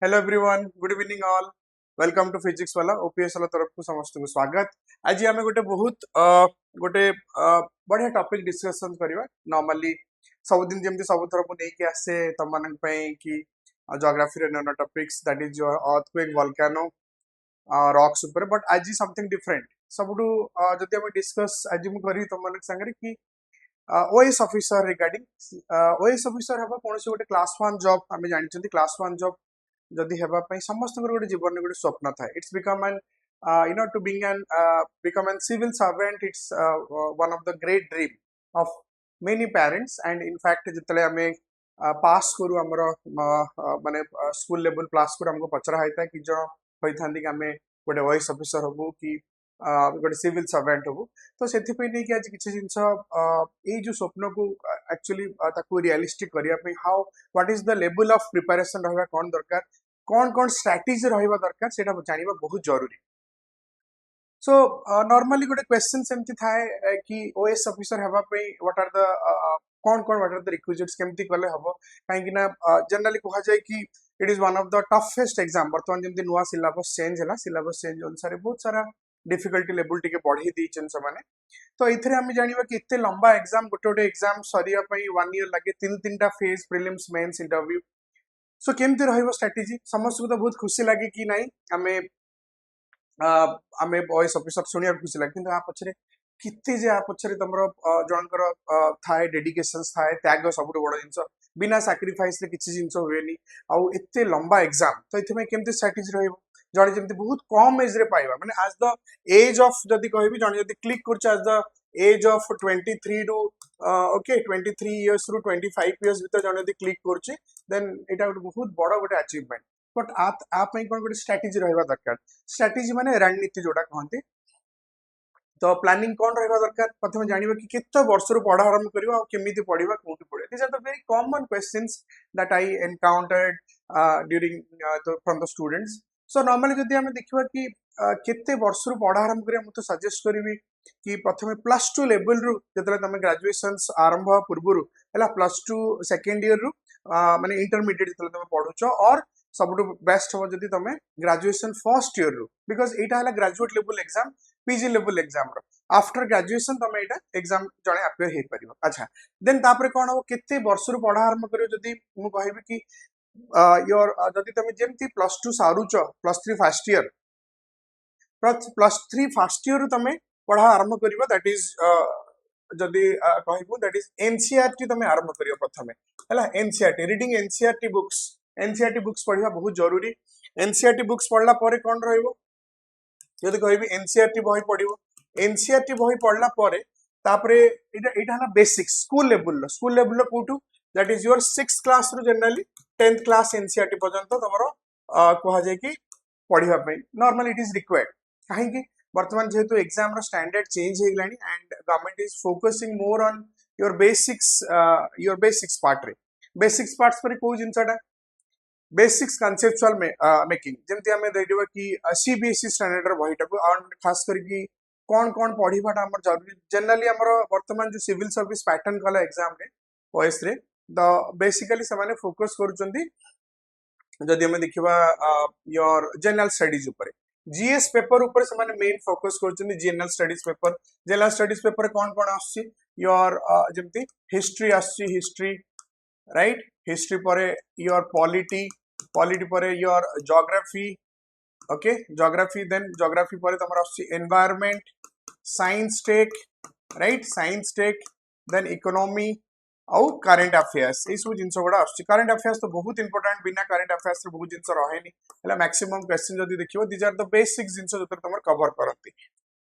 Hello everyone, good evening all. Welcome to Physics Wallah OPS वाला तरफ को समस्त को स्वागत। आज आम गोटे बहुत गोटे बढ़िया टॉपिक डिस्कशन करवा। नॉर्मली सबुदिन जमी सब थर को लेके आसे तुम मान कि जियोग्राफी रे topics that is your earthquake volcano rocks ऊपर, बट आज समथिंग डिफरेंट सबुठू जदि आम डिस्कस आज मुझे करी तुम मान संगे कि OS officer regarding OS officer हम कौन गोटे क्लास 1 जॉब आम जानते क्लास 1 जॉब जदि हेबा पई समस्त गोटे जीवन में गोटे स्वप्न था। It's become an to being an become an civil servant. It's one of the great dream of many parents and in fact जितले आमे पास करू हमर माने स्कूल लेवल पास करू हमको पचरा होता है कि जो होई कि आमे गोटे ओएस ऑफिसर होबू कि गोटे सिविल सर्वेंट होबू। तो सेथि पई नै कि आज किछि जिंस ए जो स्वप्न को एक्चुअली ताकू रियलिस्टिक करिया पई how what is the level of preparation रहबा कोन दरकार, कौन कौन स्ट्रैटेजी रहिबा दरकार सेटा जानिबा बहुत जरूरी। सो नॉर्मली गोटे क्वेश्चन सेमती थाए कि ओएस ऑफिसर हेबा पई व्हाट आर द कौन कौन व्हाट आर द रिक्विजिट्स केमती कले हबो, काहे कि ना जनरली कहा जाय कि it is one of the toughest exam. बर्तमान जेमती नुवा सिलेबस चेंज होला, सिलेबस चेंज अनुसार बहुत सारा डिफिकल्टी लेवल टिके बढ़ी दी माने। तो इथरे हम जानिबा कि इत्ते लंबा एग्जाम गोटे गोटे एग्जाम सरिया पई 1 ईयर लगे, तीन टा फेज प्रीलिम्स मेंस इंटरव्यू। सो केमती रहिबो स्ट्रेटजी समस्त को तो बहुत खुशी लगे कि नहीं आमे आमे ओएस ऑफिसर सुनिया खुशी लगे, किंतु आ पछरे किते जे आ पछरे तमरो जनकर थाए डेडिकेशंस थाए त्याग सबुठ बड़ जिंस बिना सैक्रिफाइस रे किछि जिंस होएनी आ एते लंबा एग्जाम। तो इथे में केमती स्ट्रेटजी रहिबो जणे जेमती बहुत कम एज रे पाइबा माने आज द एज ऑफ जदी कहबी जणे जदी क्लिक करछ आज the age of 23 to okay 23 years रु 25 इयर्स भीतर जणे जदी क्लिक करछ देन एटा बहुत बड़ गोटे अचीवमेंट। बट आप कौन गोटे स्ट्रेटजी रहिबा दरकार। स्ट्रेटजी माने रणनीति जोटा कहते। तो प्लानिंग कौन रहिबा दरकार, प्रथम जानिबा कि केते वर्ष रु पढ़ा आरंभ करिबा आ केमिति पढ़िबा कोठी पढ़े। This are the very common questions that I encountered during from the students. So normally जदि हम देखिबा कि केते वर्ष रु पढ़ा आरंभ करिया मु तो सजेस्ट करिवि कि प्रथम +2 लेवल रु जतले तमे ग्रेजुएशंस आरंभ पूर्वरु हला +2 सेकंड ईयर रु माने इंटरमीडिएट जतले तमे पढुछ और सबुठु बेस्ट हो जदि तमे ग्रेजुएशन फर्स्ट ईयर रु, बिकॉज एटा हला graduate level exam PG level exam रो आफ्टर ग्रेजुएशन तमे एटा एग्जाम जणे अपियर हे परिबो। अच्छा देन तापरे कोन हो केते वर्ष रु पढ़ा आरंभ करियो जदि मु कहबी कि योर जदि तमे जेमती +2 सारुच +3 फर्स्ट ईयर +3 फर्स्ट ईयर तमे पढ़ा आरंभ करिबो दैट इज जदि कहबो दैट इज एनसीईआरटी तमे आरंभ करियो प्रथमे हला। एनसीईआरटी रीडिंग एनसीईआरटी बुक्स पढ़िबा बहुत जरूरी। एनसीईआरटी बुक्स पढ़ला परे कोन रहइबो जदि कहबी एनसीईआरटी बही पढ़िबो। एनसीईआरटी बही पढ़ला परे तापरे एटा हला बेसिक्स स्कूल लेवल कोठू that is your 6th class रु जनरली 10th क्लास एनसीईआरटी पर्यंत तमरो कहा जाय कि पढ़िबा पई नॉर्मली इट इज रिक्वायर्ड। काहे कि वर्तमान जेहेतु एग्जाम रो स्टैंडर्ड चेंज हे गलानी and government is focusing more on your basics part रे। बेसिक्स पार्ट्स पर को जिंसटा बेसिक्स कंसेप्चुअल मेकिंग जेमति हमें देखिबा कि सीबीएसई स्टैंडर्ड रो बहिटा को खास करके कौन कौन पढ़िबाटा हमर जरूरी। जनरली हमर वर्तमान जो सिविल सर्विस पैटर्न कला एग्जाम रे ओएस रे द बेसिकली से माने फोकस करूचंदी जदि हमें देखिबा योर जनरल स्टडीज ऊपर जीएस पेपर ऊपर से माने मेन फोकस करूचंदी। जनरल स्टडीज पेपर कौन कौन आछि योर जेमति हिस्ट्री आछि हिस्ट्री राइट, हिस्ट्री परे योर पॉलिटी परे your geography okay geography then geography परे तमर आछि environment science tech right, science tech then economy और करंट अफेयर्स ये सब जिनस गुड़ा आछि। करंट अफेयर्स तो बहुत इंपोर्टेंट, बिना करंट अफेयर्स रे बहुत जिनस रहेनी हला। मैक्सिमम क्वेश्चन जदी देखिबो दिस आर द बेसिक जिनस जतर तमर कवर करंती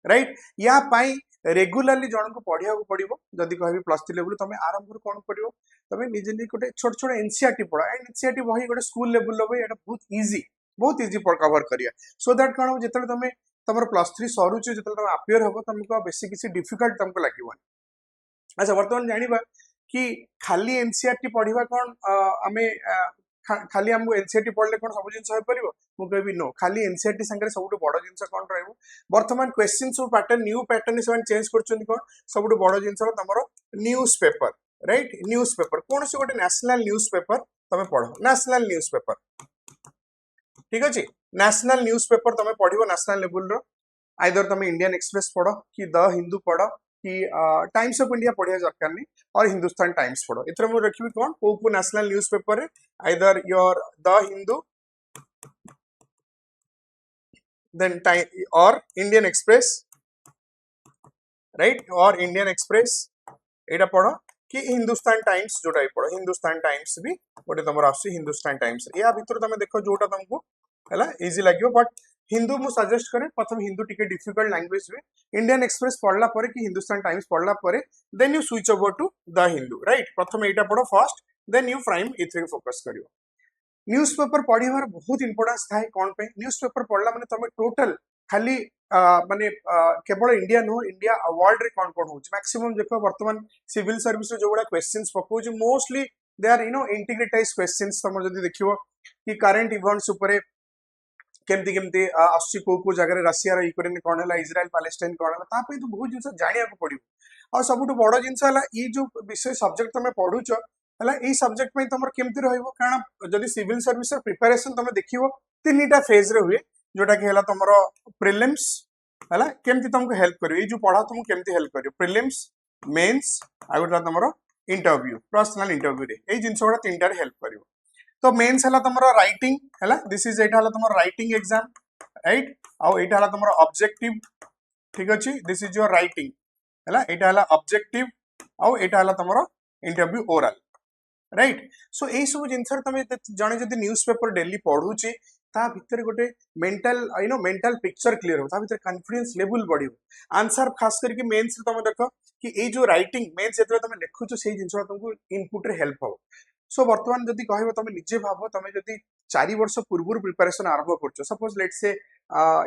राइट। या पाई रेगुलरली जण को पढ़िया को पड़िबो। जदी कहबी +3 लेवल तमे आरंभ रो कोन पड़िबो तमे निजे नि गोटे छोट छोट एनसीईआरटी पढ़ा। एनसीईआरटी बही गोटे स्कूल लेवल लो एटा बहुत इजी पर कवर करिया सो दैट कोन जतले तमे तमर +3 सरुचे जतले तमे अपियर होबो तमको बेसी किसी डिफिकल्ट तमको लागिबो। अच्छा वर्तमान जानिबा कि खाली एनसीईआरटी पढ़िबा कोन आमे खाली हमको एनसीईआरटी पढ़ले कोन सब जिंस होय परिबो मु कहबी नो। खाली एनसीईआरटी संगे सबुठ बड़ जिंस कोन रहइबो वर्तमान क्वेश्चन सब पैटर्न न्यू पैटर्न से चेंज करछन कोन सबुठ बड़ जिंस तमरो न्यूज़पेपर राइट। न्यूज़पेपर कोन से गोटे नेशनल न्यूज़पेपर तमे पढ़ो नेशनल न्यूज़पेपर ठीक अछि नेशनल न्यूज़पेपर तमे पढिबो नेशनल लेवल रो आइदर तमे इंडियन एक्सप्रेस पढ़ो कि द हिंदू पढ़ो कि टाइम्स ऑफ इंडिया पढ़िया दरकार नहीं और हिंदुस्तान टाइम्स पढ़ो एथरे मु रखिबी कोन को नेशनल न्यूज़पेपर रे either your the Hindu then time or Indian Express right or Indian Express एटा पढ़ो कि हिंदुस्तान टाइम्स जोटा पढ़ो हिंदुस्तान टाइम्स भी गोटे तुम आस हिंदुस्तान टाइम्स या भितर तुम देख जोटा तुमको है इजी लगे बट हिंदू मु सजेस्ट करे प्रथम हिंदू टिके डिफिकल्ट लैंग्वेज में इंडियन एक्सप्रेस पढ़ला परे कि हिंदुस्तान टाइम्स पढ़ला परे then you switch over to the Hindu right प्रथम एटा पढ़ो फर्स्ट देन यू प्राइम इथे फोकस करियो न्यूज़पेपर पढ़िबार बहुत इंपोर्टेंस थाए कौन पे न्यूज़पेपर पढ़ला माने तमे टोटल खाली माने केवल इंडिया नो इंडिया वर्ल्ड रे कौन कौन होची मैक्सिमम देखो वर्तमान सिविल सर्विस रे जो बड़ा क्वेश्चंस पकोजी mostly they are integrated questions तुम जदी देखिवो कि करंट इवेंट्स ऊपर केमती केमती आसी को जगह रशिया रो यूक्रेन कौन है इजराइल पैलेस्टाइन कौन है ता पे तो बहुत जिंस जानिया को पड़िबो और सबुठ बड़ जिंस हला ई जो विषय सब्जेक्ट तमे पढुचो हला ई सब्जेक्ट में तुम केमती रहइबो कारण जदी सिविल सर्विस प्रिपरेशन तुम देखिवो तीनटा फेज रे हुए जोटा कि हला तुमरो प्रीलिम्स हला केमती तुमको हेल्प करियो ई जो पढ़ा तुमको केमती हेल्प करियो प्रीलिम्स मेंस आ गोटा तुमरो इंटरव्यू पर्सनल इंटरव्यू रे ए जिंस गोटा तीनटा रे हेल्प करियो तो मेंस हला तुमरो राइटिंग हला दिस इज एटा हला तुमरो राइटिंग एग्जाम राइट आ एटा हला तुमरो ऑब्जेक्टिव ठीक अछि दिस इज योर राइटिंग हला एटा हला ऑब्जेक्टिव आ एटा हला तुमरो इंटरव्यू ओरल राइट सो ए सब जिनस तुम जने जदि न्यूज़पेपर डेली पढ़ुची ता भितर गोटे मेंटल मेंटल पिक्चर क्लियर हो ता भितर कॉन्फिडेंस लेवल बढ़ियो आंसर खास करके मेंस तुम देखो कि ए जो राइटिंग मेंस जेतरे तुम लिखुचो से जिनस तुमको इनपुट रे हेल्प हो सो वर्तमान जदि कहबो तुम निजे भाबो तुम जदि 4 वर्ष पूर्व प्रिपरेशन आरंभ करछो suppose let's say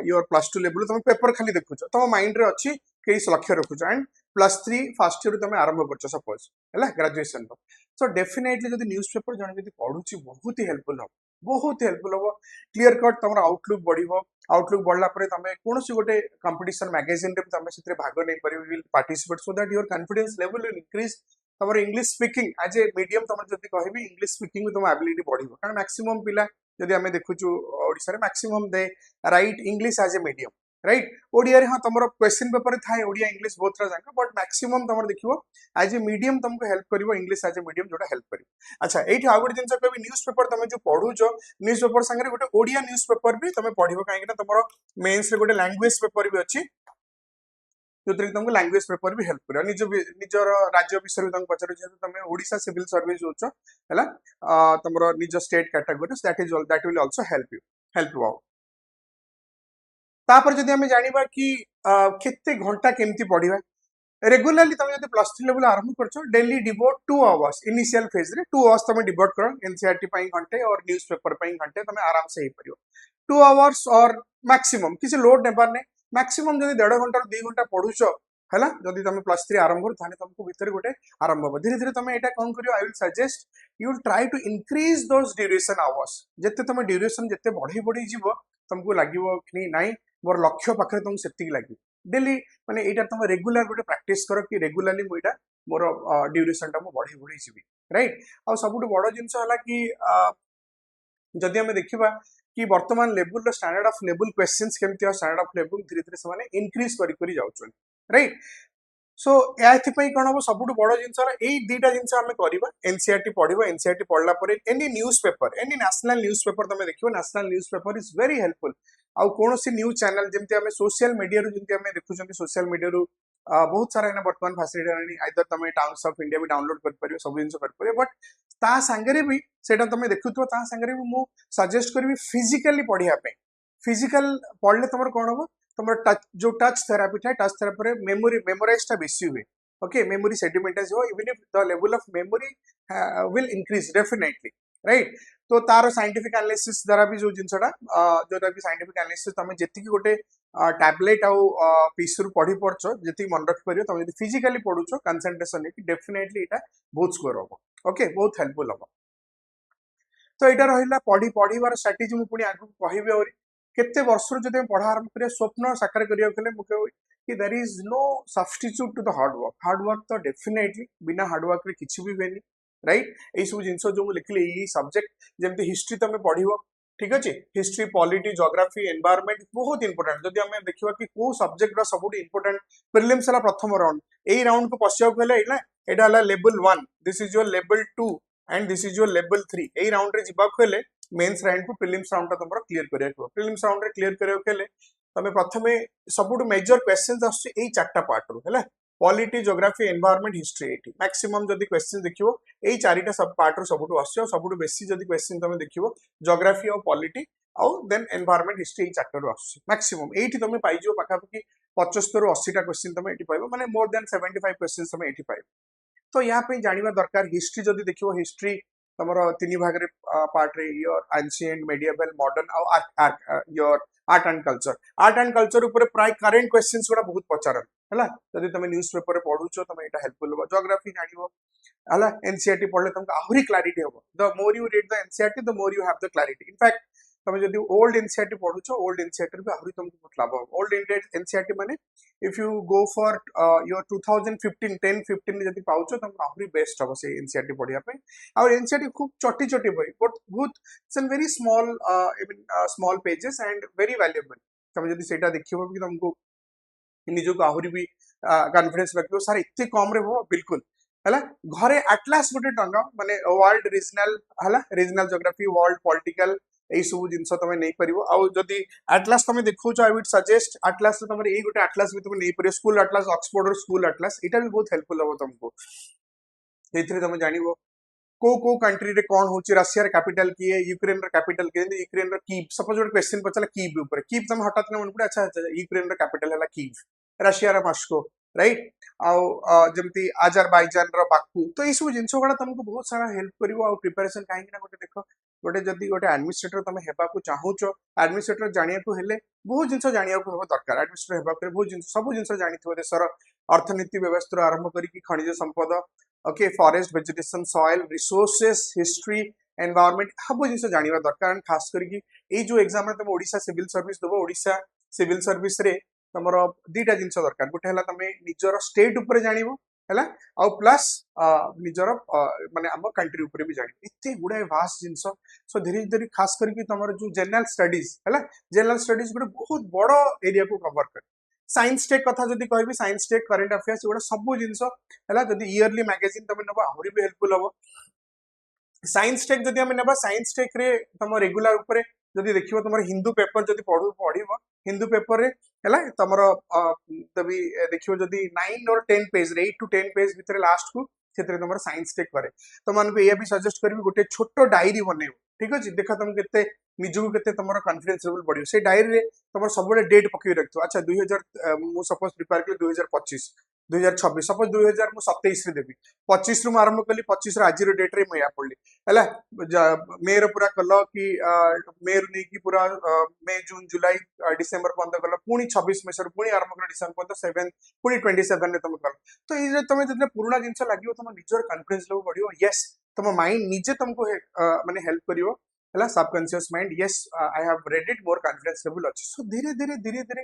your +2 level तुम पेपर खाली देखुचो तुम माइंड रे अछि केस लक्ष्य रखुचो एंड +3 फर्स्ट ईयर तुम आरंभ करछो सपोज हैला ग्रेजुएशन तो सो डेफिनेटली जदि न्यूज़पेपर जने जदि पढुची बहुत ही हेल्पफुल हो क्लियर कट तुम आउटलुक बढ़िबो आउटलुक बढ़ला परे तमे कोनोसी गोटे कंपटीशन मैगजीन रे तमे सितरे भाग नै परिबो will participate so that your confidence level will increase तमर English speaking as a medium तमर जदि कहबी इंग्लिश स्पीकिंग में तुम एबिलिटी बढ़िबो कारण मैक्सिमम पिला जदि हमें देखुचु ओडिसा रे maximum they write English as a medium right Odia रे हां तमरो क्वेश्चन पेपर थाए ओडिया इंग्लिश बोथ रा जांका बट मैक्सिमम तमर देखिबो एज ए मीडियम तुमको हेल्प करिवो इंग्लिश एज ए मीडियम जोटा हेल्प करिवो अच्छा एठी आ गोटे जिंस कहबी न्यूज़पेपर तमे जो पढुचो न्यूज़पेपर संगे गोटे ओडिया न्यूज़पेपर भी तमे पढिबो काहे कि तमरो मेंस रे गोटे लैंग्वेज पेपर भी अछि जोतरे तुमको लैंग्वेज पेपर भी हेल्प करियो निजर राज्य विषय में तुमको पचारो जे तमे ओडिसा सिविल सर्विस होचो हैला तमरो निज state category that will also help you out तापर जदि हमें जानिबा कि केते घंटा केमती पढिबा रेगुलरली तुम जदि +3 लेवल आरंभ करछो daily devote 2 hours initial phase रे 2 आवर्स तुम डिवोट करो एनसीईआरटी पई घंटे और न्यूज़पेपर पई घंटे तुम आराम से ही परियो 2 आवर्स और मैक्सिमम किसी लोड नेबार ने मैक्सिमम जदि 1.5 घंटा 2 घंटा पढुछो हैला जदि तुम +3 आरंभ करो थाने तुमको भीतर गोटे आरंभ हो धीरे धीरे तुम एटा कोन करियो I will suggest you will try to increase those duration hours जते तुम ड्यूरेशन जते बढ़ी जीवो तुमको लागिवो कि नहीं मोर लक्ष्य पाखे तुम सेतिक लागि डेली माने एटा तुम रेगुलर गोटे प्रैक्टिस करो कि रेगुलरली मु एटा मोर ड्यूरेशन टा मु बढ़ी जीवी राइट आ सबुठ बड़ जिंस हला कि जदि हमें देखिबा कि वर्तमान लेवल रो स्टैंडर्ड ऑफ लेवल क्वेश्चंस केमती आ स्टैंडर्ड ऑफ लेवल धीरे धीरे से माने इंक्रीज करी जाउछन राइट सो एथि पई कोन हो सबुठ बड़ जिंस ए दीटा जिंस हमें करबा एनसीईआरटी पढिबो एनसीईआरटी पढला परे any newspaper any national newspaper तमे देखिबो national newspaper is very helpful आ कोनोसी न्यूज चैनल जेमती हमें सोशल मीडिया रो जेमती हमें देखुछन सोशल मीडिया रो बहुत सारा एना वर्तमान फैसिलिटी आनी आइदर तमे टाउन्स ऑफ इंडिया भी डाउनलोड कर परियो सब जिंस कर परियो बट ता संगरे भी सेटा तमे देखुतो ता संगरे भी मु सजेस्ट करबी फिजिकली पढिया पे फिजिकल पढले तमर कोन हो तमर टच जो टच थेरेपी था टच थेरेपी रे मेमोरी मेमोराइज टा बेसी हुए ओके मेमोरी सेडिमेंटाइज हो even if the level of memory will increase definitely right तो तार साइंटिफिक एनालिसिस द्वारा भी जो जिनसटा जोटा कि साइंटिफिक एनालिसिस तमे जेति की गोटे टैबलेट आउ पीस रु पढी पड़छो जेति मन रख परियो तमे जदि फिजिकली पढुछो कंसंट्रेशन है कि डेफिनेटली एटा बहुत स्कोर हो ओके बहुत हेल्पफुल हो तो एटा रहिला पढिबार स्ट्रेटजी मु पुनी आगु कहिबे और केते वर्ष रु जदि पढा आरंभ करिया स्वप्न साकार करिया केले मु कहू कि there is no substitute to the hard work तो डेफिनेटली बिना हार्ड वर्क रे किछि भी वेनी राइट ए सब जिंस जो मु लिखले ई सब्जेक्ट जेमते हिस्ट्री तमे पढिबो ठीक अच्छे हिस्ट्री पॉलिटी ज्योग्राफी एनवायरनमेंट बहुत इंपोर्टेंट जदि आम देखा कि कौ सब्जेक्ट सब इंपोर्टेंट प्रिलिम्स है प्रथम राउंड यही राउंड को पशियाक हेल्ला level 1 this is your level 2 and this is your level 3 यही राउंड रे जीवाक हेले मेंस राउंड को प्रिलिम्स राउंड तुम क्लियर करिया प्रिलिम्स राउंड रे क्लियर करिया हेले तमे प्रथमे सबुठ मेजर क्वेश्चंस आसुची एई चारटा पार्ट रो हैला polity geography environment history eighty maximum जदि क्वेश्चन देखिवो एई चारिटा सब पार्ट रो सबुठ आसुची सबुठ बेसी जदि क्वेश्चन तमे देखिवो ज्योग्राफी और पॉलिटी आउ देन एनवायरनमेंट हिस्ट्री एई चारटा रो आसुची मैक्सिमम एटी तमे पाइजो पाखापाखि 75 ରୁ 80टा क्वेश्चन तमे एटी पाइबो माने मोर देन 75 क्वेश्चंस तमे एटी पाइबो तो या पे जानिबा दरकार हिस्ट्री जदि देखिवो हिस्ट्री तमरो तीन भाग रे पार्ट रे योर एंशिएंट मेडिएवल मॉडर्न और योर आर्ट एंड कल्चर ऊपर प्राय करेंट क्वेश्चंस गुडा बहुत पचारन हला जदि तमे न्यूज़पेपर रे पढुचो तमे एटा हेल्पफुल हो ज्योग्राफी जानिबो हला एनसीईआरटी पढले तुमको आहुरी क्लैरिटी हो the more you read the NCERT the more you have the clarity in fact तमे जदि ओल्ड एनसीईआरटी पढुचो ओल्ड एनसीईआरटी भी आहुरी तुमको बहुत लाभ हो ओल्ड एनसीईआरटी माने if you go for your 2015 10 15 जदि पाउचो तुमको आहुरी बेस्ट हो से एनसीईआरटी पढिया पे और एनसीईआरटी खूब छोटी छोटी बही बट बहुत it's very small small pages and very valuable तमे जदि सेटा देखिबो कि तुमको निजो को आहुरी भी कॉन्फिडेंस रखियो सर इतने कम रे हो बिल्कुल हला घरे एटलास गोटे टंगा माने वर्ल्ड रीजनल हला रीजनल ज्योग्राफी वर्ल्ड पॉलिटिकल एई सब जिंस तमे नै परिबो आ जदि एटलास तमे देखौचो आई वुड सजेस्ट एटलास तमे एई गोटे एटलास भी तमे नै परियो school atlas Oxford school atlas एटा भी बहुत हेल्पफुल हो तुमको एथिरे तमे जानिबो को कंट्री रे कौन होची रशिया रे कैपिटल की है यूक्रेन रे कैपिटल की है यूक्रेन रे कीव सपोज गोटे क्वेश्चन पचला कीव ऊपर कीव तमे हठात न मन पड़े अच्छा अच्छा यूक्रेन रे कैपिटल हला कीव रशिया रे मॉस्को राइट आउ जमती अजरबैजान रो बाकू तो ई सब जिंस गुडा तुमको बहुत सारा हेल्प करिवो आ प्रिपरेशन काहे कि ना गोटे देखो गोटे जदी गोटे एडमिनिस्ट्रेटर तमे हेबा को चाहूचो एडमिनिस्ट्रेटर जानिया को हेले बहुत जिंस जानिया को हो दरकार एडमिनिस्ट्रेटर हेबा को बहुत जिंस सब जिंस जानिथो देशर अर्थनीति व्यवस्था आरंभ करी कि खनिज संपद okay forest vegetation soil resources history environment सब जिंस जानिबा दरकार खास करी कि ए जो एग्जाम रे तुम ओडिशा सिविल सर्विस दबो ओडिशा सिविल सर्विस रे तमर दीटा जिंस दरकार गोटे हला तमे निजर स्टेट ऊपर जानिबो हला आ प्लस निजर माने हम कंट्री ऊपर भी जानिबो इत्ते गुडा वास्ट जिंस सो धीरे धीरे खास करके तमर जो जनरल स्टडीज हला जनरल स्टडीज गोटे बहुत बड़ एरिया को कवर कर साइंस टेक कथा जदि कहबी साइंस टेक करंट अफेयर्स गोटे सब जिंस हला जदि इयरली मैगजीन तमे नबा आहुरी भी हेल्पफुल हो साइंस टेक जदि हम नबा साइंस टेक रे तम रेगुलर ऊपर जदि देखिबो तमर हिंदू पेपर जदि पढिबो हिंदू पेपर रे हला तमर तभी देखिबो जदि 9 और 10 पेज रे 8 to 10 पेज भीतर लास्ट को क्षेत्र तमर साइंस टेक करे तो मन को ये भी सजेस्ट करबी गोटे छोटो डायरी बनेबो ठीक अछि देखा तुम केते निजु केते तमर कॉन्फिडेंस लेवल बढ़ियो से डायरी रे तमर सबले डेट पकि रखतो अच्छा 2000 मु सपोज प्रिपेयर के 2025 2026 सपोज 2027 रे देबी 25 रु आरंभ कली 25 रे आज रो डेट रे मैं या पड़ली हला मे रो पूरा कल कि मे रु नै कि पूरा मे जून जुलाई डिसेंबर पर्यंत कल पुनी 26 में सर पुनी आरंभ कर डिसेंबर पर्यंत 7 पुनी 27 रे तुम कल तो ई तमे जने पुराना जिंस लागियो तुम निजर कॉन्फिडेंस लेवल बढ़ियो यस तुम माइंड निजे तुमको माने हेल्प करियो हला subconscious mind yes I have read it more confidence level अछि सो धीरे धीरे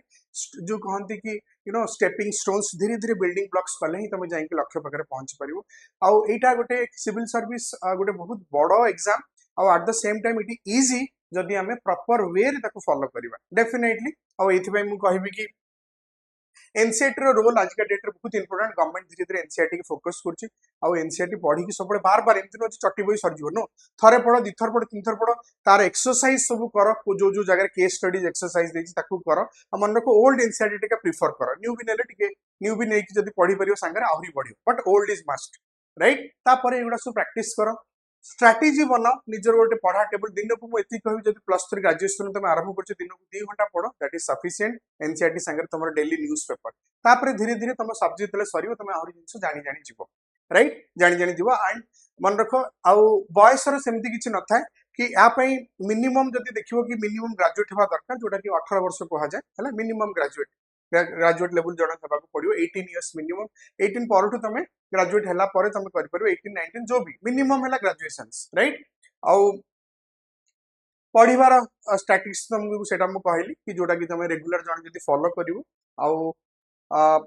जो कहंती कि यू नो स्टेपिंग स्टोन्स धीरे धीरे बिल्डिंग ब्लॉक्स कले ही तुम जाई के लक्ष्य पाकर पहुंच परिबो आ एटा गोटे सिविल सर्विस गोटे बहुत बड़ो एग्जाम आ at the same time it easy जदि हमें प्रॉपर वे रे ताको फॉलो करबा डेफिनेटली आ एथि पय मु कहबी कि एनसीईआरटी रो रोल आज का डेट रे बहुत इंपोर्टेंट गवर्नमेंट धीरे धीरे एनसीईआरटी के फोकस करछि आ एनसीईआरटी पढी कि सब बार बार एमति न चट्टी बही सर जीवो नो थरे पढो दिथर पढो तीन थर पढो तार एक्सरसाइज सब करो जो जो जगह केस स्टडीज एक्सरसाइज देछि ताकू करो आ मन को ओल्ड एनसीईआरटी का प्रेफर करो न्यू भी नेले टिके न्यू भी नै कि जदी पढी परियो संगे आहुरी बढ़ियो but old is must right ता परे एगुडा सब प्रैक्टिस करो स्ट्रेटेजी बनाओ निजर गोटे पढ़ा टेबल दिन को मुझे कह जब +3 ग्रेजुएशन तुम आरंभ कर दिन को 2 घंटा पढ़ो दैट इज सफिशिएंट एनसीईआरटी संगे तुम डेली न्यूज पेपर तापर धीरे धीरे तुम सब्जेक्ट तले सरियो तुम आहुरी जिंस जानी जानी जीवो राइट जानी जानी जीवो एंड मन रखो आउ बयसर सेमती किछि न थाए कि या पई मिनिमम जदी देखिबो कि मिनिमम ग्रेजुएट हेबा दरकार जोटा कि 18 वर्ष को जाए हला मिनिमम ग्रेजुएट लेवल जणा हेबा को पड़ियो 18 इयर्स मिनिमम 18 परठु तमे ग्रेजुएट हला परे तमे करि परबो 18 19 जो भी मिनिमम हला ग्रेजुएशंस राइट आउ पढ़िबार स्टैटिस्टिक्स तुमको सेटा मु कहली कि जोटा कि तमे रेगुलर जण जदी फॉलो करिवो आउ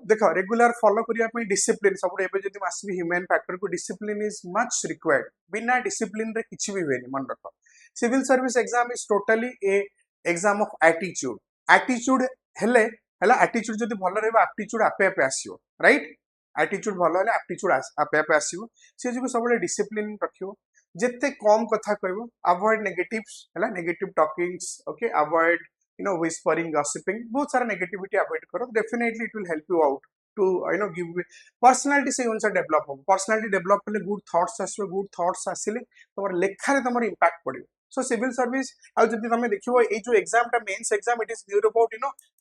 देखो रेगुलर फॉलो करिया पई डिसिप्लिन सब एबे जदी आसबी ह्यूमन फैक्टर को डिसिप्लिन इज मच रिक्वायर्ड बिना डिसिप्लिन रे किछि भी वेनी मन रखो civil service exam is totally a exam of attitude हेले हला एटीट्यूड जदी भलो रहबा एप्टीट्यूड आपे आपे आसीओ राइट एटीट्यूड भलो हेले एप्टीट्यूड आपे आपे आसीओ से जो सब डिसिप्लिन रखियो जिते कम कथा कहबो अवॉइड नेगेटिव्स हला negative talkings okay avoid whispering gossiping बहुत सारा नेगेटिविटी अवॉइड करो definitely it will help you out to give personality से अनुसार डेवलप हो पर्सनालिटी डेवलप कले गुड थॉट्स आसबे गुड थॉट्स आसिले तमर लेखा रे तमर इंपैक्ट पड़ियो सो सिविल सर्विस आ जति तमे देखिबो ए जो एग्जाम टा mains exam it is near about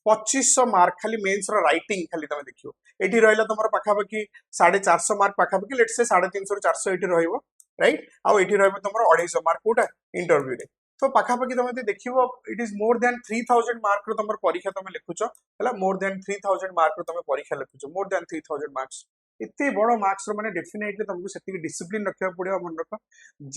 2500 mark खाली मेंस रो राइटिंग खाली तमे देखियो एठी रहला तमर पाखा पाखी 450 मार्क पाखा पाखी लेट्स से 350 रो 400 एठी रहइबो राइट आ एठी रहइबो तमर 250 मार्क कोटा इंटरव्यू रे तो पाखापाखि तुम देखो it is more than 3000 mark तुम परीक्षा तुम लिखुच है मोर देन 3000 मार्क तुम परीक्षा लिखुच मोर देन 3000 मार्क्स इतने बड़ मार्क्स माने डेफिनेटली तुमको से डिसिप्लिन रखा पड़ो मन रख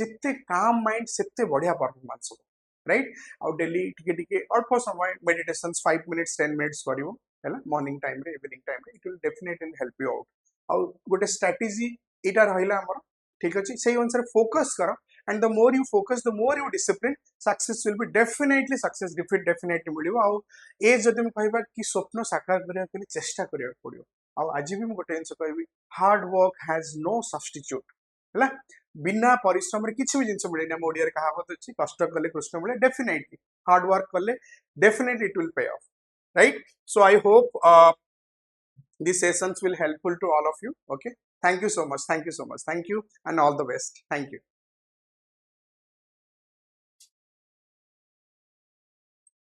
जिते काम माइंड से बढ़िया परफॉर्मेंस हो राइट आउ डेली टिके अल्प समय मेडिटेशन 5 मिनिट्स 10 मिनिट्स करिवो है मॉर्निंग टाइम रे इवनिंग टाइम रे it will definitely help you out आउ गोटे स्ट्रेटजी एटा रहिला हमर ठीक अछि सेही अनुसार फोकस करो and the more you focus the more you discipline success will be definitely success defeat definitely मिलिबो आ ए जदि हम कहबा कि स्वप्न साकार करिया के चेष्टा करिया पड़ियो आ आज भी हम गोटे जिंस कहबी hard work has no substitute हला बिना परिश्रम रे किछि भी जिंस मिले ना ओडिया रे कहावत अछि कष्ट कले कृष्ण मिले डेफिनेटली हार्ड वर्क कले definitely it will pay of right so I hope these sessions will helpful to all of you okay thank you so much thank you and all the best thank you